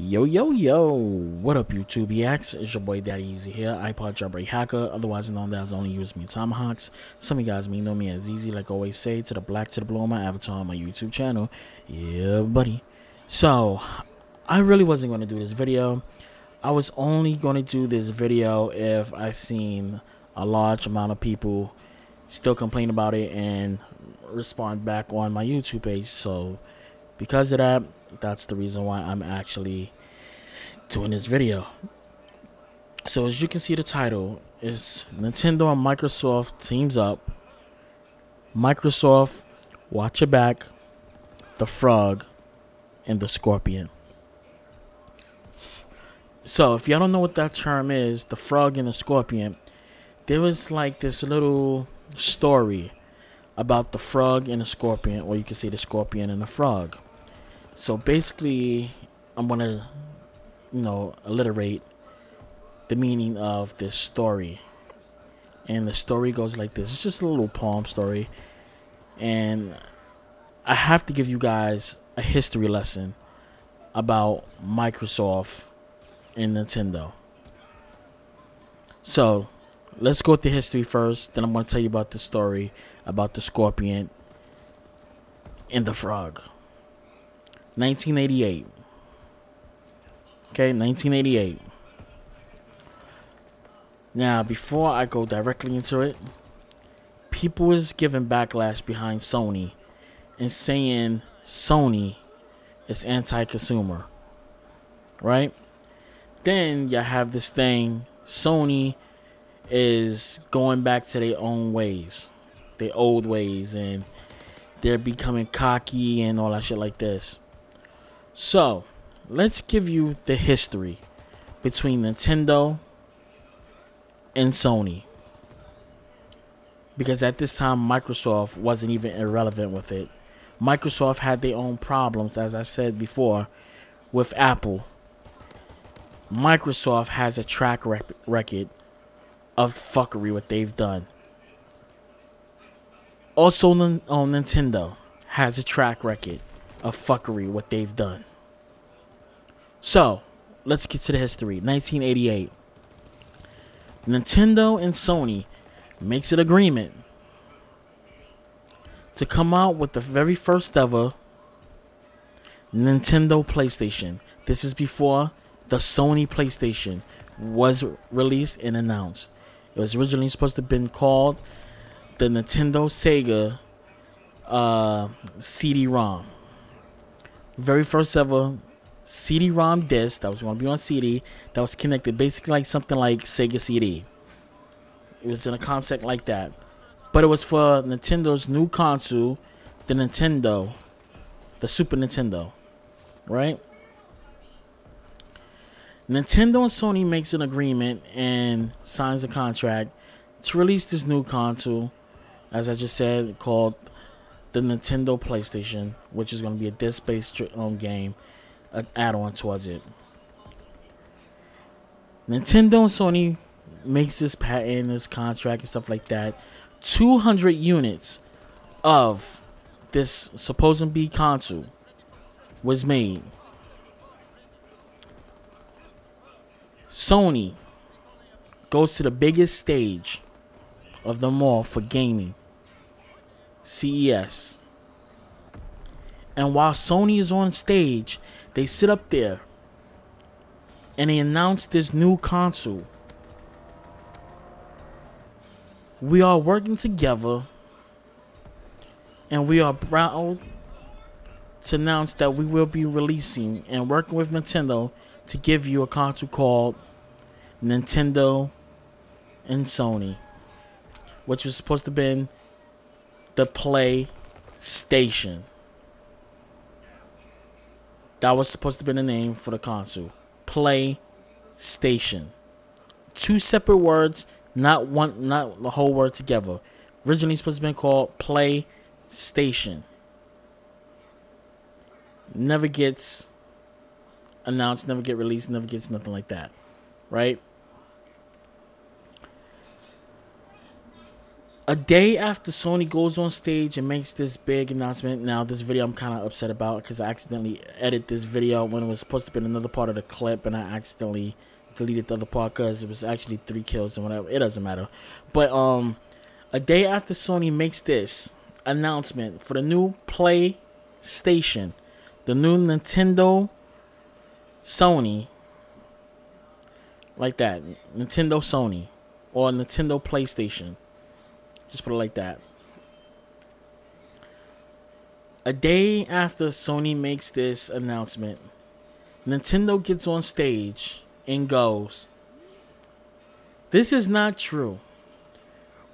Yo, yo, yo, what up, YouTube EX? It's your boy Daddy Easy here, iPod jailbreak hacker, otherwise known as Only Use Me Tomahawks. Some of you guys may know me as Easy, like I always say, to the black to the blue on my avatar on my YouTube channel. Yeah, buddy. So, I really wasn't going to do this video. I was only going to do this video if I seen a large amount of people still complain about it and respond back on my YouTube page. So, because of that, that's the reason why I'm actually doing this video. So as you can see, the title is Nintendo and Microsoft teams up. Microsoft, watch your back, the frog and the scorpion. So if y'all don't know what that term is, the frog and the scorpion, there was like this little story about the frog and the scorpion, or you can say the scorpion and the frog. So basically, I'm going to, alliterate the meaning of this story. And the story goes like this. It's just a little poem story. And I have to give you guys a history lesson about Microsoft and Nintendo. So, let's go with the history first. Then I'm going to tell you about the story about the scorpion and the frog. 1988. Okay, 1988. Now, before I go directly into it, people was giving backlash behind Sony and saying Sony is anti-consumer, right? Then you have this thing, Sony is going back to their own ways, their old ways, and they're becoming cocky and all that shit like this. So, let's give you the history between Nintendo and Sony. Because at this time, Microsoft wasn't even irrelevant with it. Microsoft had their own problems, as I said before, with Apple. Microsoft has a track record of fuckery, what they've done. Also, Nintendo has a track record of fuckery, what they've done. So, let's get to the history. 1988. Nintendo and Sony makes an agreement to come out with the very first ever Nintendo PlayStation. This is before the Sony PlayStation was released and announced. It was originally supposed to have been called the Nintendo Sega CD-ROM. Very first ever CD-ROM disc that was going to be on CD that was connected, basically like something like Sega CD. It was in a concept like that, but it was for Nintendo's new console, the Super Nintendo, right? Nintendo and Sony makes an agreement and signs a contract to release this new console, as I just said, called the Nintendo PlayStation, which is going to be a disc-based game, an add-on towards it. Nintendo and Sony makes this patent, this contract and stuff like that. 200 units of this supposed to be console was made. Sony goes to the biggest stage of them all for gaming, CES. And while Sony is on stage, they sit up there and they announce this new console. We are working together and we are proud to announce that we will be releasing and working with Nintendo to give you a console called Nintendo and Sony, which was supposed to have been the PlayStation. That was supposed to be the name for the console. PlayStation. Two separate words, not one, not the whole word together. Originally supposed to be called PlayStation. Never gets announced, never get released, never gets nothing like that. Right? A day after Sony goes on stage and makes this big announcement. Now, this video I'm kind of upset about because I accidentally edited this video when it was supposed to be another part of the clip, and I accidentally deleted the other part because it was actually 3 kills and whatever. It doesn't matter. But a day after Sony makes this announcement for the new PlayStation, the new Nintendo Sony, like that, Nintendo Sony or Nintendo PlayStation. Just put it like that. A day after Sony makes this announcement, Nintendo gets on stage and goes, "This is not true.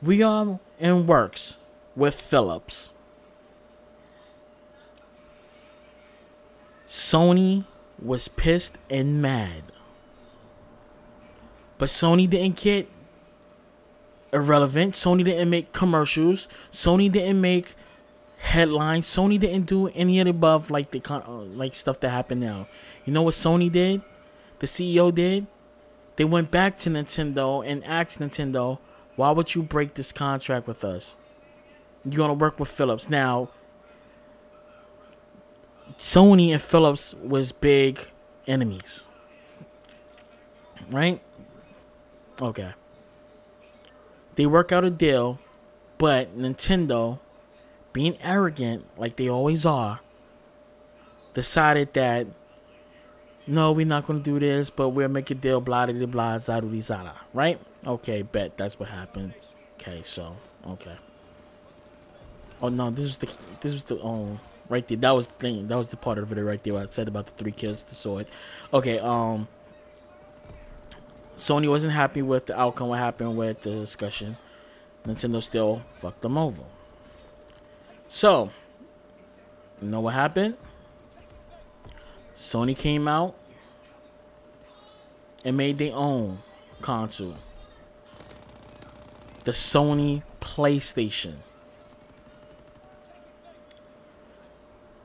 We are in works with Philips." Sony was pissed and mad. But Sony didn't get irrelevant. Sony didn't make commercials. Sony didn't make headlines. Sony didn't do any of the above, like the stuff that happened now. You know what Sony did? The CEO did? They went back to Nintendo and asked Nintendo, "Why would you break this contract with us? You're gonna work with Philips." Now, Sony and Philips was big enemies, right? Okay. They work out a deal, but Nintendo, being arrogant like they always are, decided that, no, we're not going to do this, but we'll make a deal, blah, blah, blah, zada, zada, right? Okay, bet that's what happened. Okay, so, okay. Oh, no, this was the, right there, that was the thing, that was the part of the video right there where I said about the 3 kills with the sword. Okay, Sony wasn't happy with the outcome, what happened with the discussion. Nintendo still fucked them over. So, you know what happened? Sony came out and made their own console. The Sony PlayStation.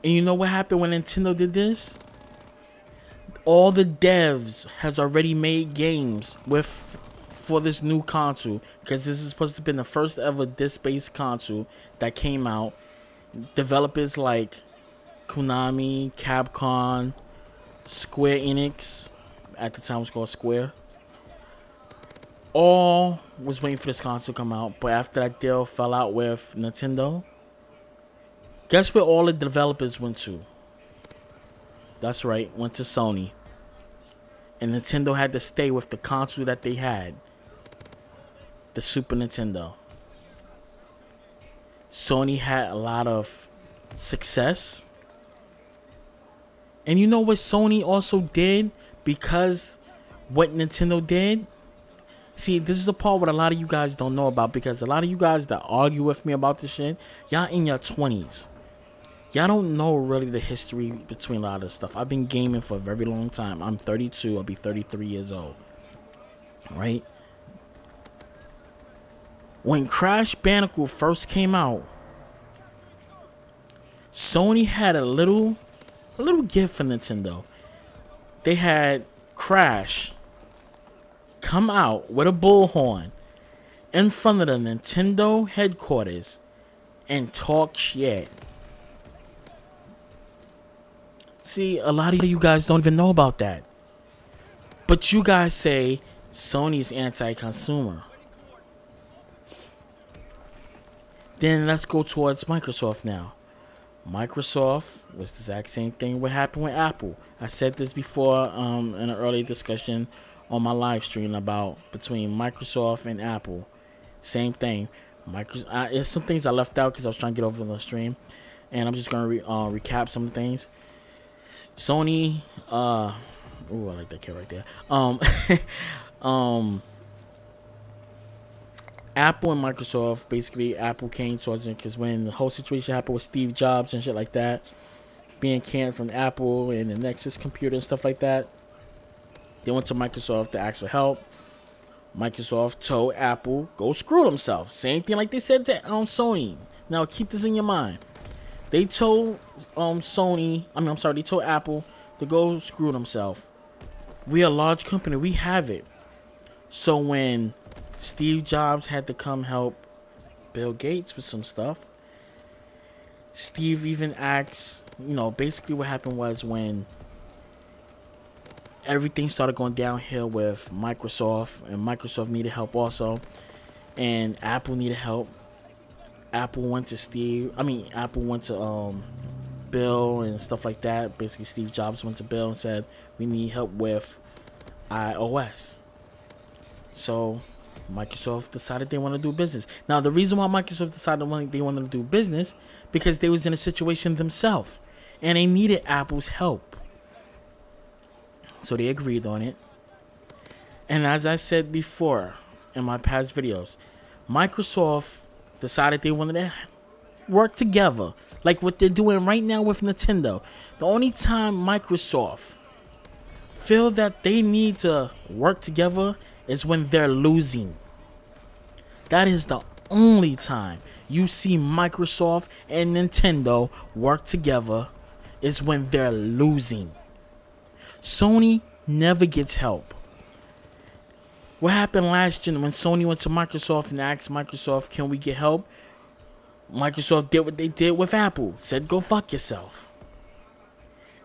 And you know what happened when Nintendo did this? All the devs has already made games for this new console, because this is supposed to be the first ever disc-based console that came out. Developers like Konami, Capcom, Square Enix, at the time it was called Square, all was waiting for this console to come out. But after that deal fell out with Nintendo, guess where all the developers went to? That's right, went to Sony. And Nintendo had to stay with the console that they had, the Super Nintendo. Sony had a lot of success. And you know what Sony also did because what Nintendo did? See, this is the part what a lot of you guys don't know about, because a lot of you guys that argue with me about this shit, y'all in your 20s. Y'all don't know really the history between a lot of this stuff. I've been gaming for a very long time. I'm 32. I'll be 33 years old. Right? When Crash Bandicoot first came out, Sony had a little gift for Nintendo. They had Crash come out with a bullhorn in front of the Nintendo headquarters and talk shit. See, a lot of you guys don't even know about that. But you guys say Sony's anti-consumer. Then let's go towards Microsoft now. Microsoft was the exact same thing what happened with Apple. I said this before in an early discussion on my live stream about between Microsoft and Apple. Same thing. There's some things I left out because I was trying to get over on the stream. And I'm just going to recap some things. Sony, oh, I like that kid right there. Apple and Microsoft, basically Apple came towards it because when the whole situation happened with Steve Jobs and shit like that, being canned from Apple and the Nexus computer and stuff like that, they went to Microsoft to ask for help. Microsoft told Apple, go screw themselves. Same thing like they said to Sony. Now keep this in your mind. They told they told Apple to go screw themselves. We're a large company. We have it. So when Steve Jobs had to come help Bill Gates with some stuff. Steve even asks, basically what happened was when everything started going downhill with Microsoft, and Microsoft needed help also, and Apple needed help. Apple went to Bill and stuff like that. Basically, Steve Jobs went to Bill and said, we need help with iOS. So Microsoft decided they want to do business. Now, the reason why Microsoft decided they wanted to do business, because they was in a situation themselves and they needed Apple's help. So they agreed on it. And as I said before in my past videos, Microsoft decided they wanted to work together, like what they're doing right now with Nintendo. The only time Microsoft feel that they need to work together is when they're losing. That is the only time you see Microsoft and Nintendo work together, is when they're losing. Sony never gets help. What happened last year when Sony went to Microsoft and asked Microsoft, can we get help? Microsoft did what they did with Apple, said go fuck yourself.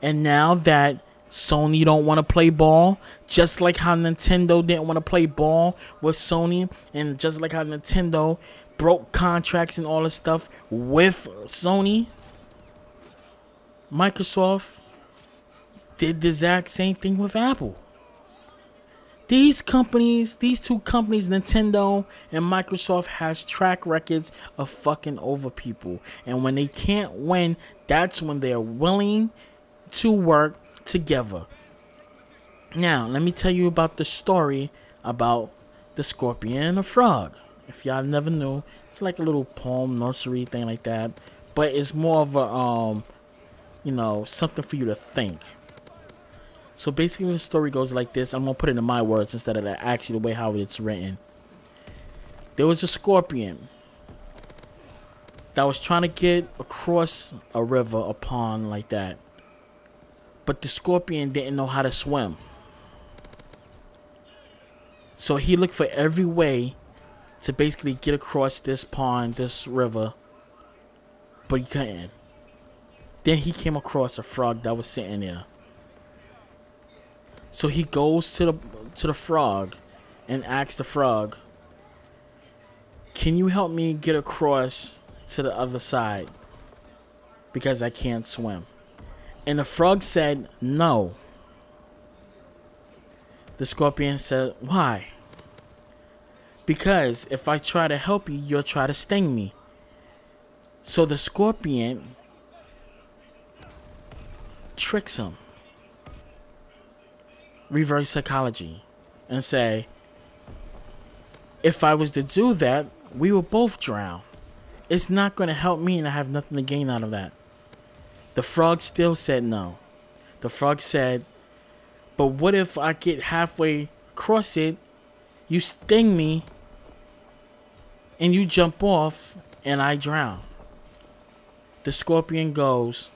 And now that Sony don't want to play ball, just like how Nintendo didn't want to play ball with Sony, and just like how Nintendo broke contracts and all this stuff with Sony, Microsoft did the exact same thing with Apple. These two companies, Nintendo and Microsoft, has track records of fucking over people. And when they can't win, that's when they're willing to work together. Now, let me tell you about the story about the scorpion and the frog. If y'all never knew, it's like a little poem nursery thing like that. But it's more of a, something for you to think. So basically the story goes like this. I'm going to put it in my words instead of actually the way how it's written. There was a scorpion that was trying to get across a river, a pond like that. But the scorpion didn't know how to swim. So he looked for every way to basically get across this pond, this river. But he couldn't. Then he came across a frog that was sitting there. So he goes to the frog and asks the frog, can you help me get across to the other side? Because I can't swim. And the frog said, no. The scorpion said, why? Because if I try to help you, you'll try to sting me. So the scorpion tricks him. Reverse psychology. And say, if I was to do that, we will both drown. It's not going to help me and I have nothing to gain out of that. The frog still said no. The frog said, but what if I get halfway across it, you sting me, and you jump off, and I drown? The scorpion goes,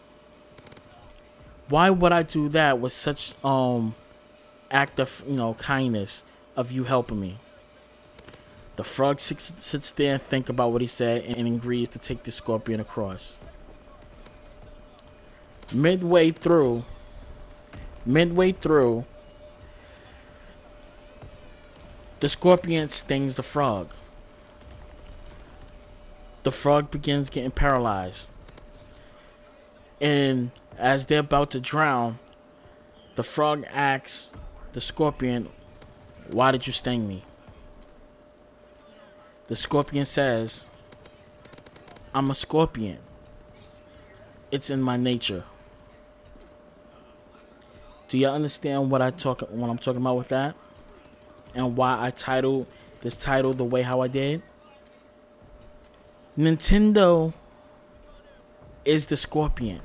why would I do that with such act of kindness of you helping me? The frog sits there and think about what he said and agrees to take the scorpion across. Midway through, the scorpion stings the frog. The frog begins getting paralyzed. And as they're about to drown, the frog asks the scorpion, why did you sting me? The scorpion says, I'm a scorpion. It's in my nature. Do y'all understand what I'm talking about with that? And why I titled this title the way how I did? Nintendo is the scorpion.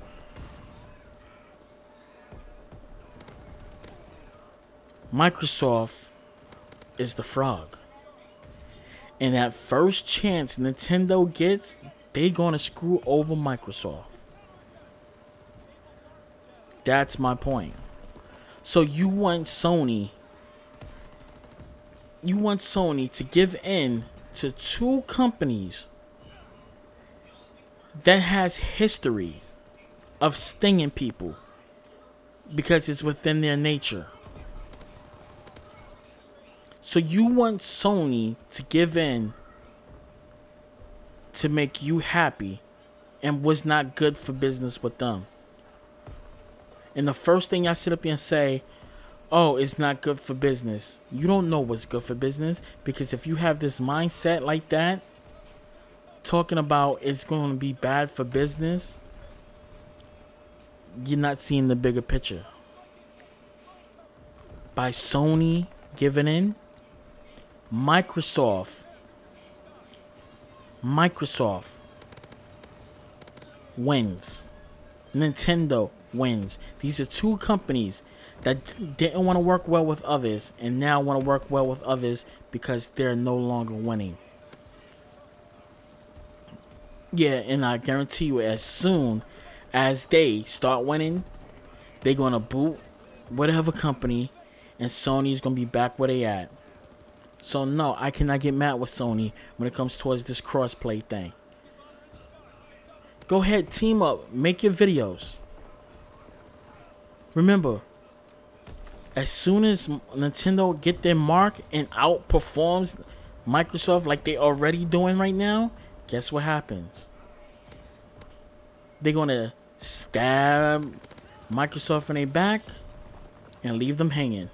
Microsoft is the frog. And that first chance Nintendo gets, they gonna screw over Microsoft. That's my point. So you want Sony to give in to two companies that has history of stinging people because it's within their nature. So you want Sony to give in to make you happy and was not good for business with them. And the first thing I sit up there and say, oh, it's not good for business. You don't know what's good for business, because if you have this mindset like that, talking about it's going to be bad for business, you're not seeing the bigger picture. By Sony giving in, Microsoft wins. Nintendo wins. These are two companies that didn't want to work well with others and now want to work well with others because they're no longer winning. Yeah, and I guarantee you, as soon as they start winning, they're going to boot whatever company and Sony's going to be back where they at. So no, I cannot get mad with Sony when it comes towards this crossplay thing. Go ahead, team up, make your videos. Remember, as soon as Nintendo get their mark and outperforms Microsoft like they already doing right now, guess what happens? They're gonna stab Microsoft in their back and leave them hanging.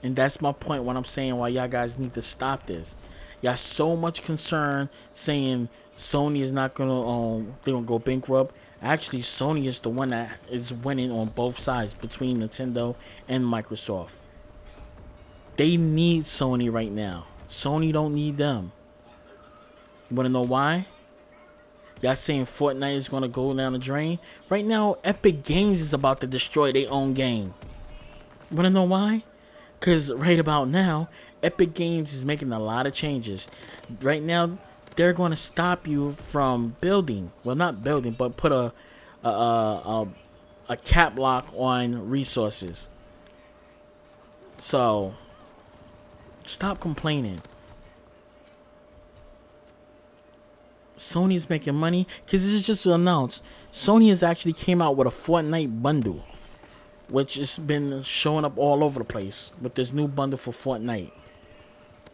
And that's my point when I'm saying why y'all guys need to stop this. Y'all so much concerned saying Sony is not gonna they're gonna go bankrupt. Actually, Sony is the one that is winning on both sides between Nintendo and Microsoft. They need Sony right now. Sony don't need them. You wanna know why? Y'all saying Fortnite is gonna go down the drain? Right now, Epic Games is about to destroy their own game. You wanna know why? Because right about now, Epic Games is making a lot of changes. Right now, they're going to stop you from building. Well, not building, but put a cap lock on resources. So, stop complaining. Sony's making money because this is just announced. Sony has actually came out with a Fortnite bundle, which has been showing up all over the place with this new bundle for Fortnite.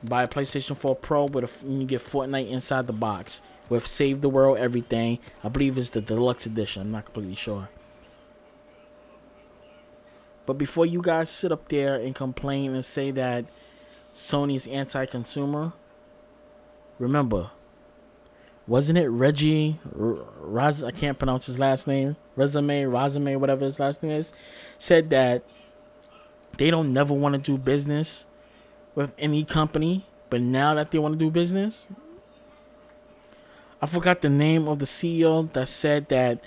Buy a PlayStation 4 Pro with you get Fortnite inside the box with Save the World, everything. I believe it's the deluxe edition. I'm not completely sure. But before you guys sit up there and complain and say that Sony's anti-consumer, remember, wasn't it Reggie I can't pronounce his last name, Razame, whatever his last name is, said that they don't never want to do business with any company, but now that they want to do business, I forgot the name of the CEO that said that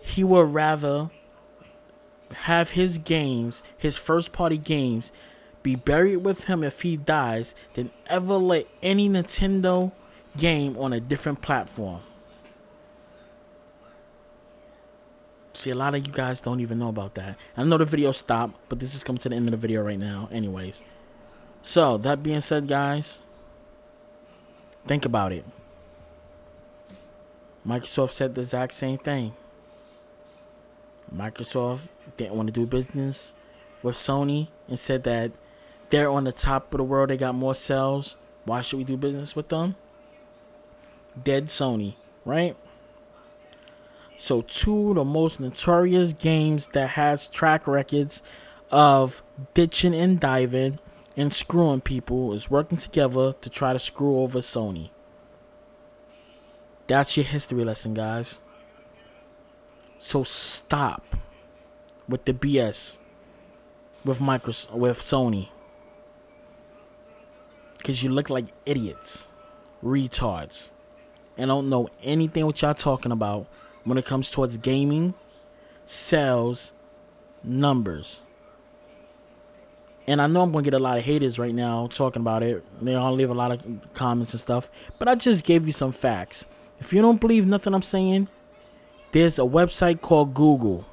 he would rather have his games, his first party games, be buried with him if he dies than ever let any Nintendo game on a different platform. See, a lot of you guys don't even know about that. I know the video stopped, but this is coming to the end of the video right now anyways. So, that being said, guys, think about it. Microsoft said the exact same thing. Microsoft didn't want to do business with Sony and said that they're on the top of the world. They got more sales. Why should we do business with them? Dead Sony, right? So, two of the most notorious games that has track records of ditching and diving and screwing people is working together to try to screw over Sony. That's your history lesson, guys. So stop with the BS with Sony, because you look like idiots, retards, and don't know anything what y'all talking about when it comes towards gaming, sales, numbers. And I know I'm going to get a lot of haters right now talking about it. They all leave a lot of comments and stuff. But I just gave you some facts. If you don't believe nothing I'm saying, there's a website called Google.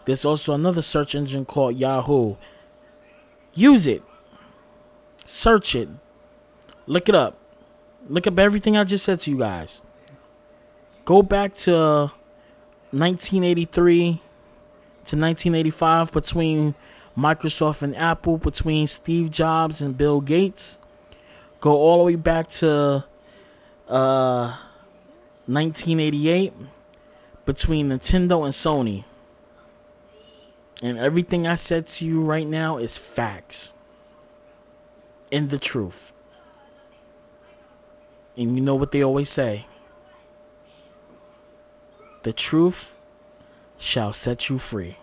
There's also another search engine called Yahoo. Use it. Search it. Look it up. Look up everything I just said to you guys. Go back to 1983 to 1985 between Microsoft and Apple, between Steve Jobs and Bill Gates. Go all the way back to 1988 between Nintendo and Sony. And everything I said to you right now is facts and the truth. And you know what they always say: the truth shall set you free.